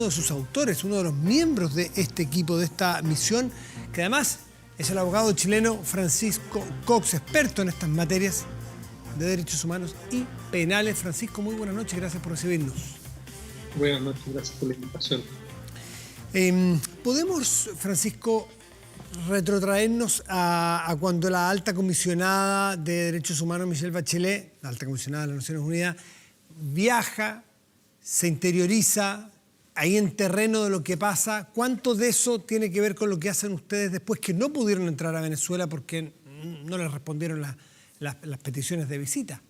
de sus autores, uno de los miembros de este equipo, de esta misión, que además es el abogado chileno Francisco Cox, experto en estas materias de derechos humanos y penales. Francisco, muy buenas noches, gracias por recibirnos. Buenas noches, gracias por la invitación. ¿Podemos, Francisco, retrotraernos a cuando la alta comisionada de derechos humanos, Michelle Bachelet, la alta comisionada de las Naciones Unidas, viaja, se interioriza ahí en terreno de lo que pasa? ¿Cuánto de eso tiene que ver con lo que hacen ustedes después que no pudieron entrar a Venezuela porque no les respondieron las peticiones de visita?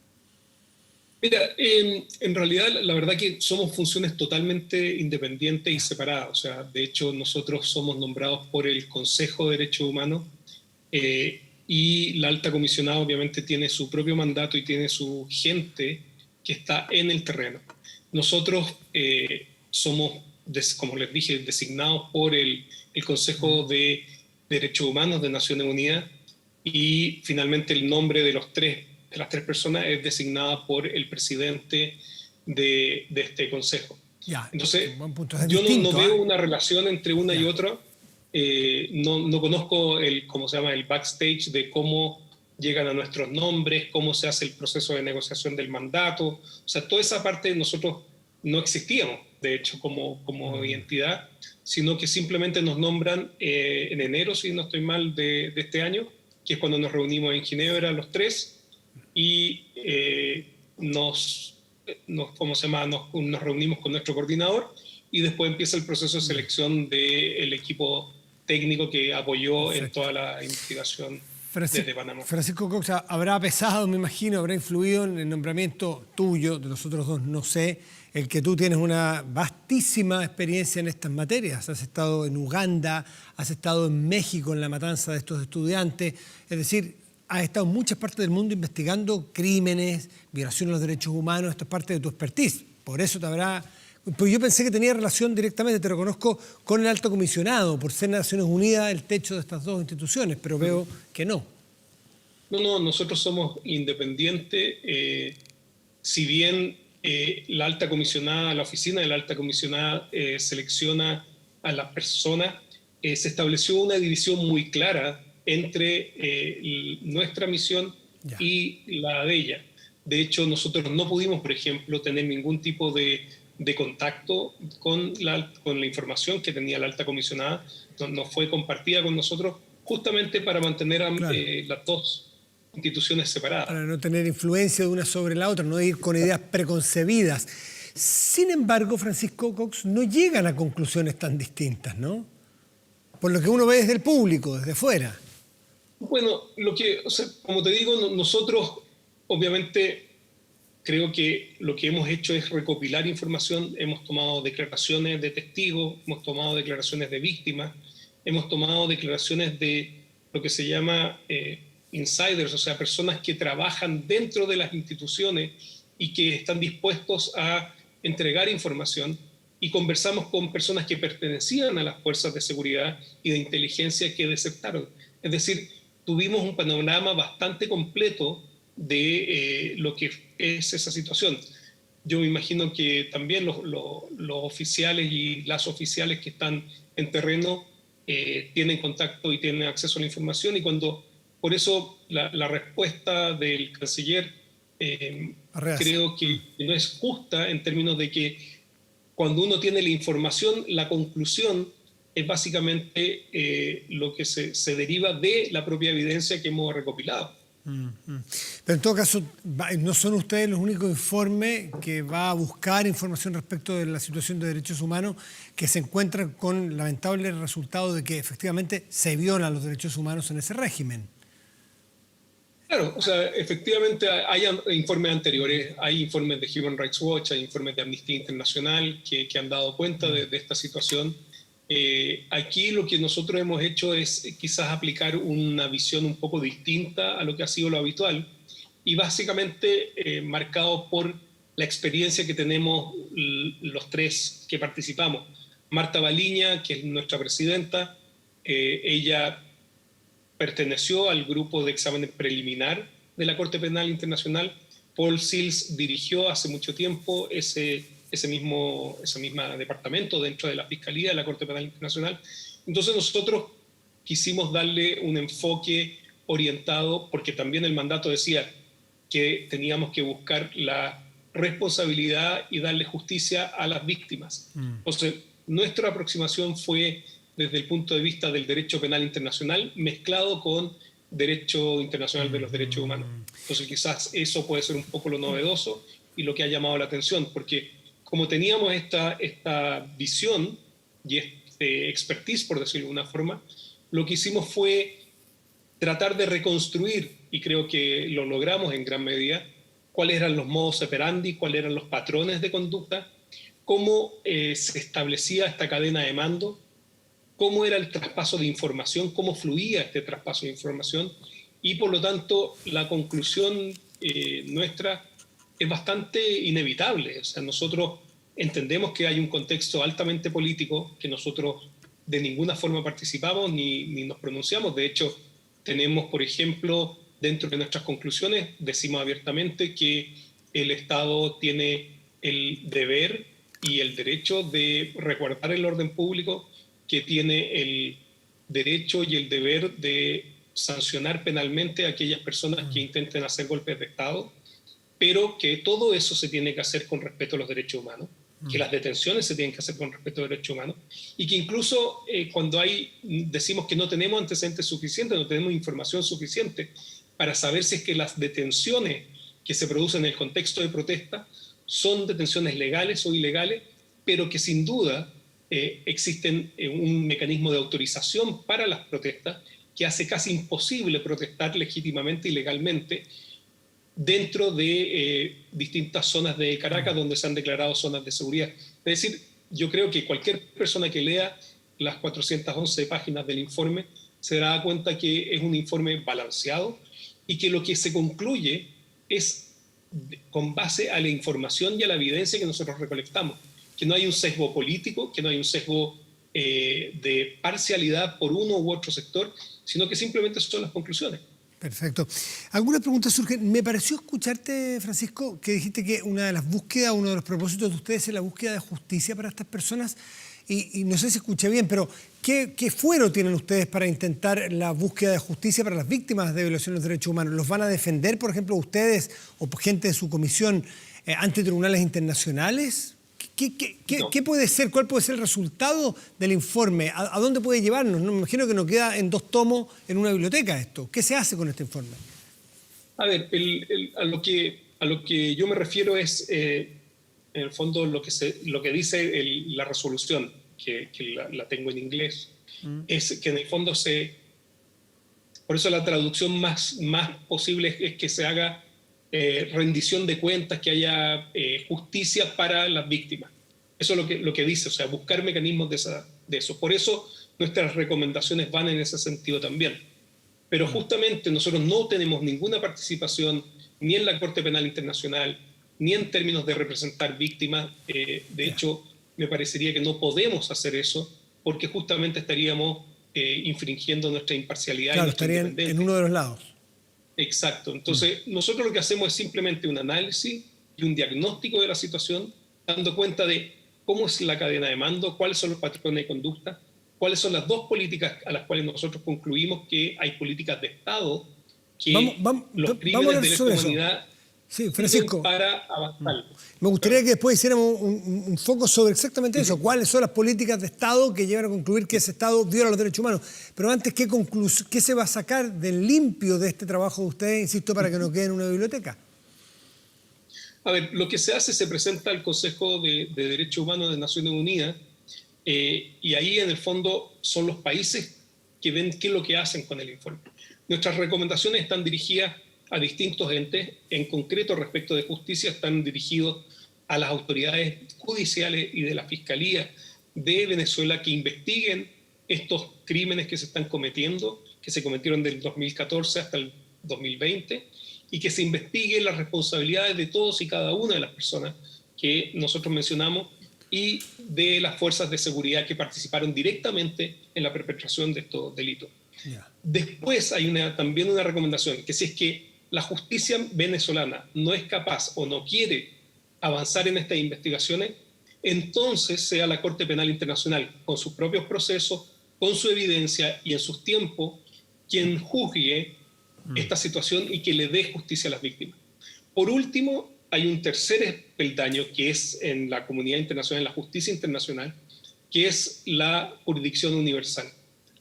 Mira, en realidad la verdad que somos funciones totalmente independientes y separadas. O sea, de hecho nosotros somos nombrados por el Consejo de Derechos Humanos y la alta comisionada obviamente tiene su propio mandato y tiene su gente que está en el terreno. Nosotros somos, como les dije, designados por el Consejo de Derechos Humanos de Naciones Unidas y finalmente el nombre de las tres personas es designada por el presidente de este consejo. Ya, entonces, buen punto. Es yo distinto, no veo una relación entre una ya y otra. No conozco ¿cómo se llama? El backstage de cómo llegan a nuestros nombres, cómo se hace el proceso de negociación del mandato. O sea, toda esa parte nosotros no existíamos, de hecho, como identidad, sino que simplemente nos nombran en enero, si no estoy mal, de este año, que es cuando nos reunimos en Ginebra los tres, y ¿cómo se llama? Nos reunimos con nuestro coordinador y después empieza el proceso de selección del equipo técnico que apoyó Perfecto. En toda la investigación desde Panamá. Francisco Cox, habrá pesado, me imagino, habrá influido en el nombramiento tuyo, de los otros dos no sé, el que tú tienes una vastísima experiencia en estas materias. Has estado en Uganda, has estado en México en la matanza de estos estudiantes, es decir, has estado en muchas partes del mundo investigando crímenes, violaciones a los derechos humanos. Esto es parte de tu expertise. Por eso te habrá... Pues yo pensé que tenía relación directamente, te reconozco, con el alto comisionado, por ser Naciones Unidas el techo de estas dos instituciones, pero veo que no. No, nosotros somos independientes. Si bien la alta comisionada, la oficina de la alta comisionada selecciona a las personas, se estableció una división muy clara entre nuestra misión y la de ella. De hecho, nosotros no pudimos, por ejemplo, tener ningún tipo de contacto con la información que tenía la alta comisionada. No fue compartida con nosotros justamente para mantener las dos instituciones separadas. Para no tener influencia de una sobre la otra, no ir con ideas preconcebidas. Sin embargo, Francisco Cox, no llegan a conclusiones tan distintas, ¿no? Por lo que uno ve desde el público, desde fuera. Bueno, como te digo, nosotros obviamente creo que lo que hemos hecho es recopilar información. Hemos tomado declaraciones de testigos, hemos tomado declaraciones de víctimas, hemos tomado declaraciones de lo que se llama insiders, o sea, personas que trabajan dentro de las instituciones y que están dispuestos a entregar información, y conversamos con personas que pertenecían a las fuerzas de seguridad y de inteligencia que desertaron. Es decir, tuvimos un panorama bastante completo de lo que es esa situación. Yo me imagino que también los oficiales y las oficiales que están en terreno tienen contacto y tienen acceso a la información, y por eso la respuesta del canciller creo que no es justa en términos de que cuando uno tiene la información, la conclusión es básicamente lo que se deriva de la propia evidencia que hemos recopilado. Pero en todo caso, no son ustedes los únicos informes que va a buscar información respecto de la situación de derechos humanos que se encuentran con el lamentable resultado de que efectivamente se violan los derechos humanos en ese régimen. Claro, o sea, efectivamente hay informes anteriores, hay informes de Human Rights Watch, hay informes de Amnistía Internacional que han dado cuenta de esta situación. Aquí lo que nosotros hemos hecho es quizás aplicar una visión un poco distinta a lo que ha sido lo habitual, y básicamente marcado por la experiencia que tenemos los tres que participamos. Marta Baliña, que es nuestra presidenta, ella perteneció al grupo de examen preliminar de la Corte Penal Internacional. Paul Sills dirigió hace mucho tiempo ese ese mismo departamento dentro de la Fiscalía de la Corte Penal Internacional. Entonces nosotros quisimos darle un enfoque orientado, porque también el mandato decía que teníamos que buscar la responsabilidad y darle justicia a las víctimas. Entonces, nuestra aproximación fue desde el punto de vista del derecho penal internacional mezclado con derecho internacional de los derechos humanos. Entonces, quizás eso puede ser un poco lo novedoso y lo que ha llamado la atención, porque como teníamos esta visión y este expertise, por decirlo de una forma, lo que hicimos fue tratar de reconstruir, y creo que lo logramos en gran medida, cuáles eran los modus operandi, cuáles eran los patrones de conducta, cómo se establecía esta cadena de mando, cómo era el traspaso de información, cómo fluía este traspaso de información, y por lo tanto la conclusión nuestra es bastante inevitable. O sea, nosotros entendemos que hay un contexto altamente político, que nosotros de ninguna forma participamos ni nos pronunciamos. De hecho, tenemos, por ejemplo, dentro de nuestras conclusiones, decimos abiertamente que el Estado tiene el deber y el derecho de resguardar el orden público, que tiene el derecho y el deber de sancionar penalmente a aquellas personas que intenten hacer golpes de Estado, pero que todo eso se tiene que hacer con respeto a los derechos humanos, que las detenciones se tienen que hacer con respeto a los derechos humanos, y que incluso cuando decimos que no tenemos antecedentes suficientes, no tenemos información suficiente para saber si es que las detenciones que se producen en el contexto de protesta son detenciones legales o ilegales, pero que sin duda existen un mecanismo de autorización para las protestas que hace casi imposible protestar legítimamente y legalmente dentro de distintas zonas de Caracas donde se han declarado zonas de seguridad. Es decir, yo creo que cualquier persona que lea las 411 páginas del informe se dará cuenta que es un informe balanceado y que lo que se concluye es con base a la información y a la evidencia que nosotros recolectamos, que no hay un sesgo político, que no hay un sesgo de parcialidad por uno u otro sector, sino que simplemente son las conclusiones. Perfecto. ¿Alguna pregunta surge? Me pareció escucharte, Francisco, que dijiste que una de las búsquedas, uno de los propósitos de ustedes es la búsqueda de justicia para estas personas. Y no sé si escuché bien, pero ¿qué fuero tienen ustedes para intentar la búsqueda de justicia para las víctimas de violaciones de derechos humanos? ¿Los van a defender, por ejemplo, ustedes o gente de su comisión ante tribunales internacionales? ¿Qué puede ser? ¿Cuál puede ser el resultado del informe? ¿A dónde puede llevarnos? No, me imagino que no queda en 2 tomos en una biblioteca esto. ¿Qué se hace con este informe? A ver, a lo que yo me refiero es, en el fondo, lo que dice la resolución, que la tengo en inglés, es que en el fondo por eso la traducción más posible es que se haga rendición de cuentas, que haya justicia para las víctimas. Eso es lo que dice, o sea, buscar mecanismos de eso. Por eso nuestras recomendaciones van en ese sentido también. Pero justamente nosotros no tenemos ninguna participación ni en la Corte Penal Internacional, ni en términos de representar víctimas. De hecho, me parecería que no podemos hacer eso porque justamente estaríamos infringiendo nuestra imparcialidad. Claro, y nuestra estarían independencia. en uno de los lados. Exacto. Entonces, nosotros lo que hacemos es simplemente un análisis y un diagnóstico de la situación, dando cuenta de cómo es la cadena de mando, cuáles son los patrones de conducta, cuáles son las 2 políticas a las cuales nosotros concluimos que hay políticas de Estado que los crímenes de lesa humanidad sirven para avanzar. Me gustaría que después hiciéramos un foco sobre exactamente eso, cuáles son las políticas de Estado que llevan a concluir que ese Estado viola los derechos humanos. Pero antes, ¿qué se va a sacar del limpio de este trabajo de ustedes, insisto, para que no quede en una biblioteca? A ver, lo que se hace, se presenta al Consejo de Derechos Humanos de Naciones Unidas, y ahí en el fondo son los países que ven qué es lo que hacen con el informe. Nuestras recomendaciones están dirigidas a distintos entes, en concreto respecto de justicia están dirigidos a las autoridades judiciales y de la Fiscalía de Venezuela que investiguen estos crímenes que se están cometiendo, que se cometieron del 2014 hasta el 2020, y que se investiguen las responsabilidades de todos y cada una de las personas que nosotros mencionamos y de las fuerzas de seguridad que participaron directamente en la perpetración de estos delitos. Después hay también una recomendación, que si es que la justicia venezolana no es capaz o no quiere avanzar en estas investigaciones, entonces sea la Corte Penal Internacional, con sus propios procesos, con su evidencia y en sus tiempos, quien juzgue esta situación y que le dé justicia a las víctimas. Por último, hay un tercer peldaño que es en la comunidad internacional, en la justicia internacional, que es la jurisdicción universal.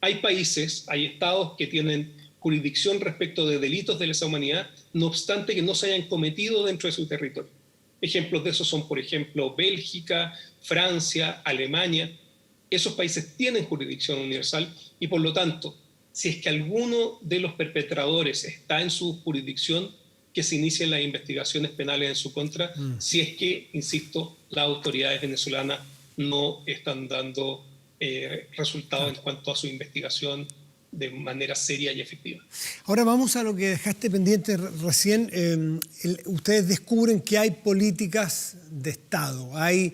Hay países, hay estados que tienen jurisdicción respecto de delitos de lesa humanidad, no obstante que no se hayan cometido dentro de su territorio. Ejemplos de eso son, por ejemplo, Bélgica, Francia, Alemania. Esos países tienen jurisdicción universal y, por lo tanto, si es que alguno de los perpetradores está en su jurisdicción, que se inicien las investigaciones penales en su contra, si es que, insisto, las autoridades venezolanas no están dando resultados en cuanto a su investigación de manera seria y efectiva. Ahora vamos a lo que dejaste pendiente recién. Ustedes descubren que hay políticas de Estado, hay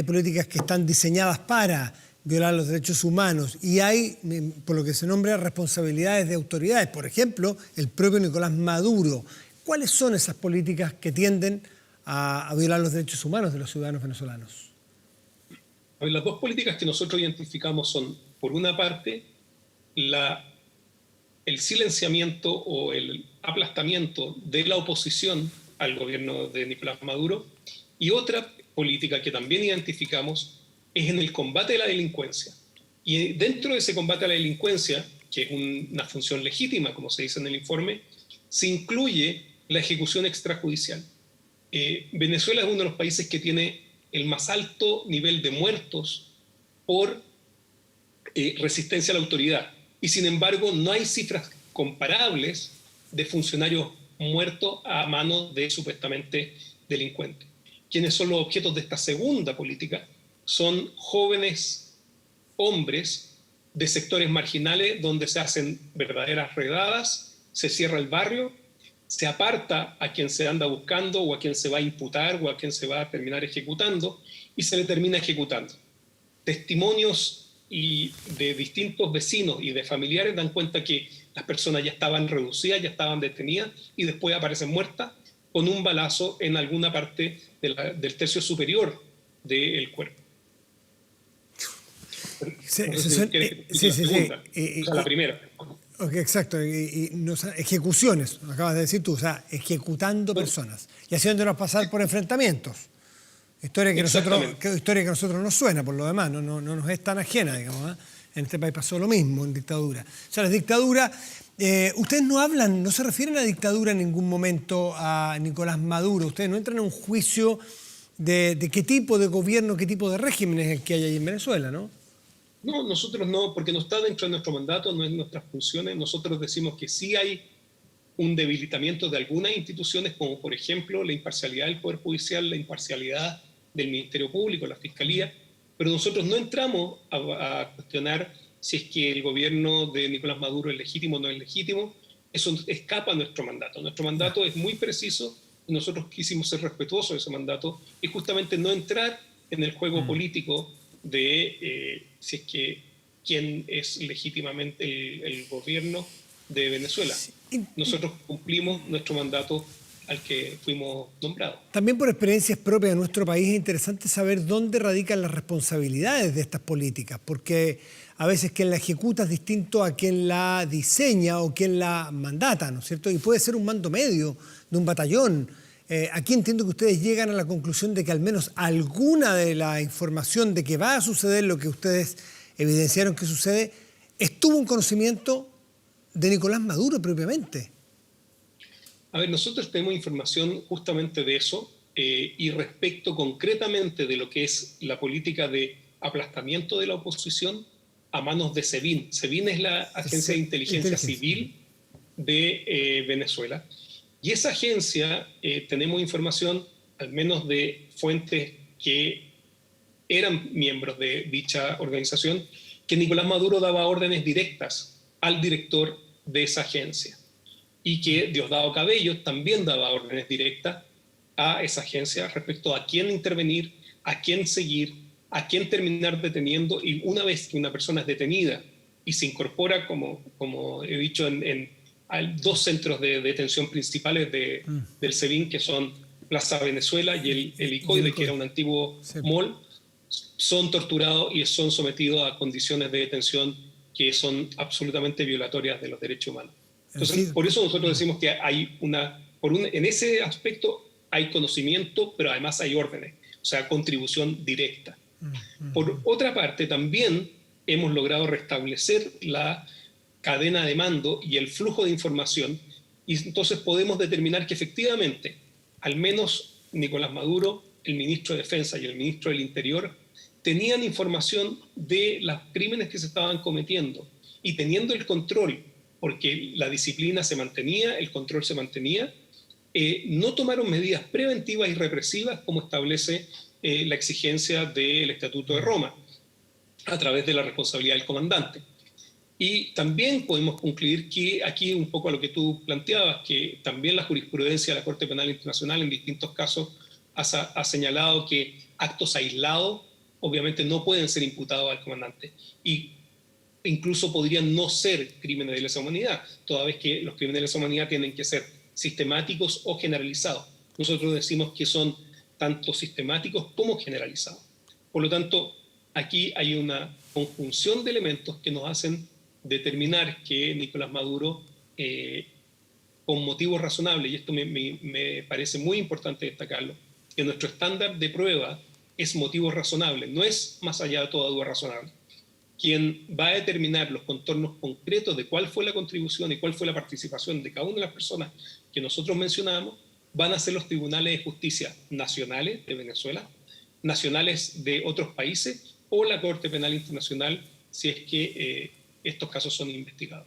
políticas que están diseñadas para violar los derechos humanos y hay, por lo que se nombra, responsabilidades de autoridades. Por ejemplo, el propio Nicolás Maduro. ¿Cuáles son esas políticas que tienden a violar los derechos humanos de los ciudadanos venezolanos? Las dos políticas que nosotros identificamos son, por una parte, el silenciamiento o el aplastamiento de la oposición al gobierno de Nicolás Maduro, y otra política que también identificamos es en el combate a la delincuencia. Y dentro de ese combate a la delincuencia, que es una función legítima, como se dice en el informe, se incluye la ejecución extrajudicial. Venezuela es uno de los países que tiene el más alto nivel de muertos por resistencia a la autoridad. Y sin embargo, no hay cifras comparables de funcionarios muertos a manos de supuestamente delincuentes. Quienes son los objetos de esta segunda política son jóvenes hombres de sectores marginales donde se hacen verdaderas redadas, se cierra el barrio, se aparta a quien se anda buscando o a quien se va a imputar o a quien se va a terminar ejecutando y se le termina ejecutando. Testimonios de distintos vecinos y de familiares dan cuenta que las personas ya estaban reducidas, ya estaban detenidas y después aparecen muertas con un balazo en alguna parte del tercio superior del cuerpo. Sí, la primera. Okay, exacto, ejecuciones, acabas de decir tú, o sea, ejecutando personas y haciéndolas pasar por enfrentamientos. Historia que a nosotros nos suena, por lo demás, no nos es tan ajena, digamos. En este país pasó lo mismo en dictadura. O sea, la dictadura, ustedes no se refieren a dictadura en ningún momento a Nicolás Maduro, ustedes no entran en un juicio de qué tipo de gobierno, qué tipo de régimen es el que hay ahí en Venezuela, ¿no? No, nosotros no, porque no está dentro de nuestro mandato, no es nuestras funciones. Nosotros decimos que sí hay un debilitamiento de algunas instituciones, como por ejemplo la imparcialidad del Poder Judicial, la imparcialidad del Ministerio Público, la Fiscalía, pero nosotros no entramos a cuestionar si es que el gobierno de Nicolás Maduro es legítimo o no es legítimo. Eso escapa a nuestro mandato. Nuestro mandato es muy preciso y nosotros quisimos ser respetuosos de ese mandato y justamente no entrar en el juego político de si es que quién es legítimamente el gobierno de Venezuela. Nosotros cumplimos nuestro mandato al que fuimos nombrados. También por experiencias propias de nuestro país es interesante saber dónde radican las responsabilidades de estas políticas, porque a veces quien la ejecuta es distinto a quien la diseña o quien la mandata, ¿no es cierto? Y puede ser un mando medio de un batallón. Aquí entiendo que ustedes llegan a la conclusión de que al menos alguna de la información de que va a suceder lo que ustedes evidenciaron que sucede, estuvo en conocimiento de Nicolás Maduro propiamente. A ver, nosotros tenemos información justamente de eso y respecto concretamente de lo que es la política de aplastamiento de la oposición a manos de SEBIN. SEBIN es la Agencia de Inteligencia Civil de Venezuela. Y esa agencia, tenemos información, al menos de fuentes que eran miembros de dicha organización, que Nicolás Maduro daba órdenes directas al director de esa agencia y que Diosdado Cabello también daba órdenes directas a esa agencia respecto a quién intervenir, a quién seguir, a quién terminar deteniendo, y una vez que una persona es detenida y se incorpora, como he dicho, hay dos centros de detención principales del SEBIN, que son Plaza Venezuela y el Helicoide, que era un antiguo mall, son torturados y son sometidos a condiciones de detención que son absolutamente violatorias de los derechos humanos. Entonces, por eso nosotros decimos que hay en ese aspecto hay conocimiento, pero además hay órdenes, o sea, contribución directa. Por otra parte, también hemos logrado restablecer la cadena de mando y el flujo de información, y entonces podemos determinar que efectivamente, al menos Nicolás Maduro, el ministro de Defensa y el ministro del Interior, tenían información de los crímenes que se estaban cometiendo, y teniendo el control, porque la disciplina se mantenía, el control se mantenía, no tomaron medidas preventivas y represivas como establece la exigencia del Estatuto de Roma, a través de la responsabilidad del comandante. Y también podemos concluir que aquí, un poco a lo que tú planteabas, que también la jurisprudencia de la Corte Penal Internacional en distintos casos ha señalado que actos aislados obviamente no pueden ser imputados al comandante, y incluso podrían no ser crímenes de lesa humanidad, toda vez que los crímenes de lesa humanidad tienen que ser sistemáticos o generalizados. Nosotros decimos que son tanto sistemáticos como generalizados. Por lo tanto, aquí hay una conjunción de elementos que nos hacen determinar que Nicolás Maduro, con motivos razonables, y esto me parece muy importante destacarlo, que nuestro estándar de prueba es motivos razonables, no es más allá de toda duda razonable. Quien va a determinar los contornos concretos de cuál fue la contribución y cuál fue la participación de cada una de las personas que nosotros mencionamos van a ser los tribunales de justicia nacionales de Venezuela, nacionales de otros países o la Corte Penal Internacional, si es que estos casos son investigados.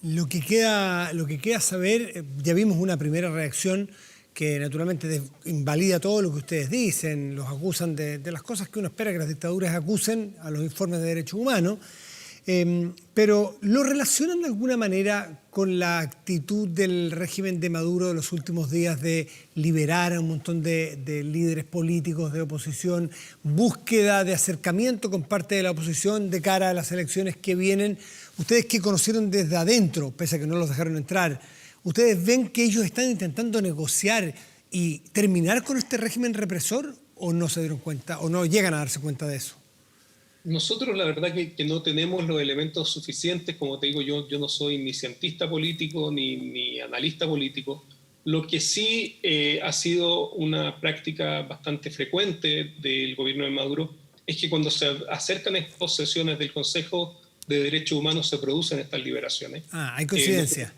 Lo que queda saber, ya vimos una primera reacción que naturalmente invalida todo lo que ustedes dicen, los acusan de las cosas que uno espera que las dictaduras acusen a los informes de derechos humanos, pero ¿lo relacionan de alguna manera con la actitud del régimen de Maduro de los últimos días de liberar a un montón de líderes políticos de oposición, búsqueda de acercamiento con parte de la oposición de cara a las elecciones que vienen? Ustedes que conocieron desde adentro, pese a que no los dejaron entrar, ¿ustedes ven que ellos están intentando negociar y terminar con este régimen represor, o no se dieron cuenta o no llegan a darse cuenta de eso? Nosotros la verdad que no tenemos los elementos suficientes, como te digo, yo no soy ni cientista político ni analista político. Lo que sí ha sido una práctica bastante frecuente del gobierno de Maduro es que cuando se acercan estas sesiones del Consejo de Derechos Humanos se producen estas liberaciones. Hay coincidencia.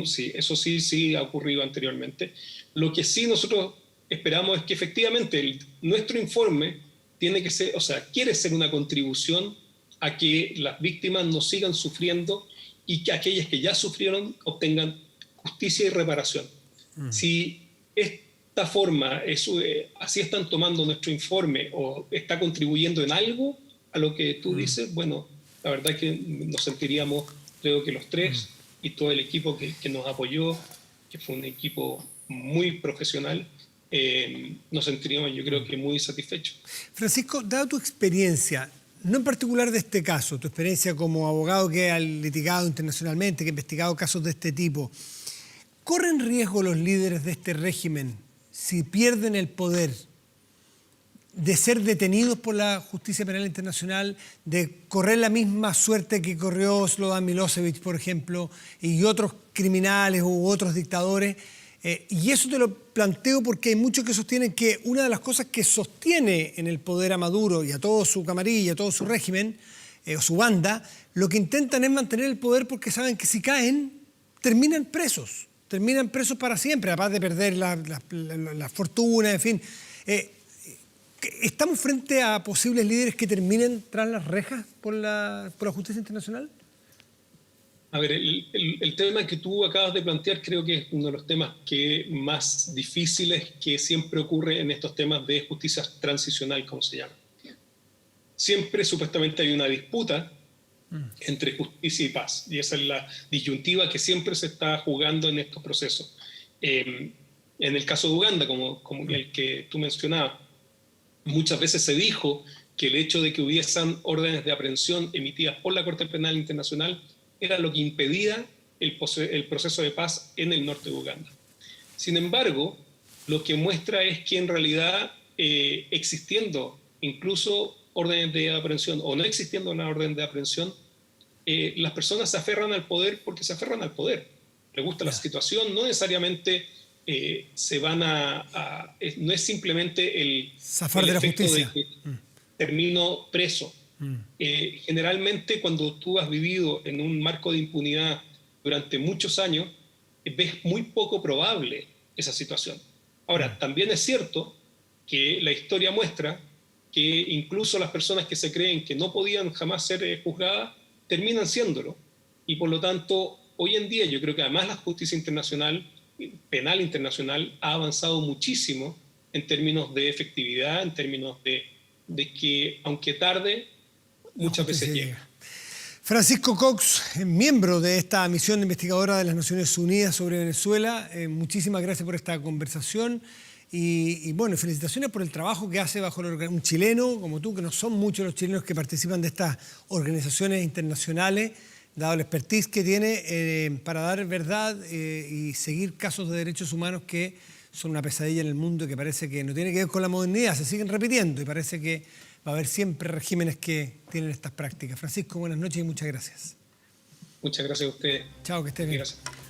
Sí, eso sí ha ocurrido anteriormente. Lo que sí nosotros esperamos es que efectivamente nuestro informe tiene que ser, o sea, quiere ser una contribución a que las víctimas no sigan sufriendo y que aquellas que ya sufrieron obtengan justicia y reparación. Si esta forma, así están tomando nuestro informe o está contribuyendo en algo a lo que tú dices, bueno, la verdad es que nos sentiríamos, creo que los tres y todo el equipo que nos apoyó, que fue un equipo muy profesional, nos sentiríamos, yo creo que muy satisfechos. Francisco, dada tu experiencia, no en particular de este caso, tu experiencia como abogado que ha litigado internacionalmente, que ha investigado casos de este tipo, ¿corren riesgo los líderes de este régimen, si pierden el poder, de ser detenidos por la Justicia Penal Internacional, de correr la misma suerte que corrió Slobodan Milosevic, por ejemplo, y otros criminales u otros dictadores? Y eso te lo planteo porque hay muchos que sostienen que una de las cosas que sostiene en el poder a Maduro y a toda su camarilla, a todo su régimen, o su banda, lo que intentan es mantener el poder porque saben que si caen, terminan presos para siempre, además de perder la fortuna, en fin. ¿Estamos frente a posibles líderes que terminen tras las rejas por la justicia internacional? A ver, el tema que tú acabas de plantear creo que es uno de los temas más difíciles que siempre ocurre en estos temas de justicia transicional, como se llama. Siempre supuestamente hay una disputa entre justicia y paz, y esa es la disyuntiva que siempre se está jugando en estos procesos. En el caso de Uganda, como el que tú mencionabas, muchas veces se dijo que el hecho de que hubiesen órdenes de aprehensión emitidas por la Corte Penal Internacional era lo que impedía el proceso de paz en el norte de Uganda. Sin embargo, lo que muestra es que en realidad, existiendo incluso órdenes de aprehensión o no existiendo una orden de aprehensión, las personas se aferran al poder porque se aferran al poder. Les gusta la situación, no necesariamente se van no es simplemente el zafar de la efecto justicia. de que termino preso. Generalmente cuando tú has vivido en un marco de impunidad durante muchos años, ves muy poco probable esa situación. Ahora, también es cierto que la historia muestra que incluso las personas que se creen que no podían jamás ser juzgadas, terminan siéndolo. Y por lo tanto, hoy en día yo creo que además la justicia internacional, penal internacional, ha avanzado muchísimo en términos de efectividad, en términos de que, aunque tarde, muchas veces llega. Francisco Cox, miembro de esta misión investigadora de las Naciones Unidas sobre Venezuela, muchísimas gracias por esta conversación y bueno, felicitaciones por el trabajo que hace bajo un chileno como tú, que no son muchos los chilenos que participan de estas organizaciones internacionales, dado el expertise que tiene para dar verdad y seguir casos de derechos humanos que son una pesadilla en el mundo y que parece que no tiene que ver con la modernidad, se siguen repitiendo y parece que va a haber siempre regímenes que tienen estas prácticas. Francisco, buenas noches y muchas gracias. Muchas gracias a ustedes. Chao, que estés bien. Gracias.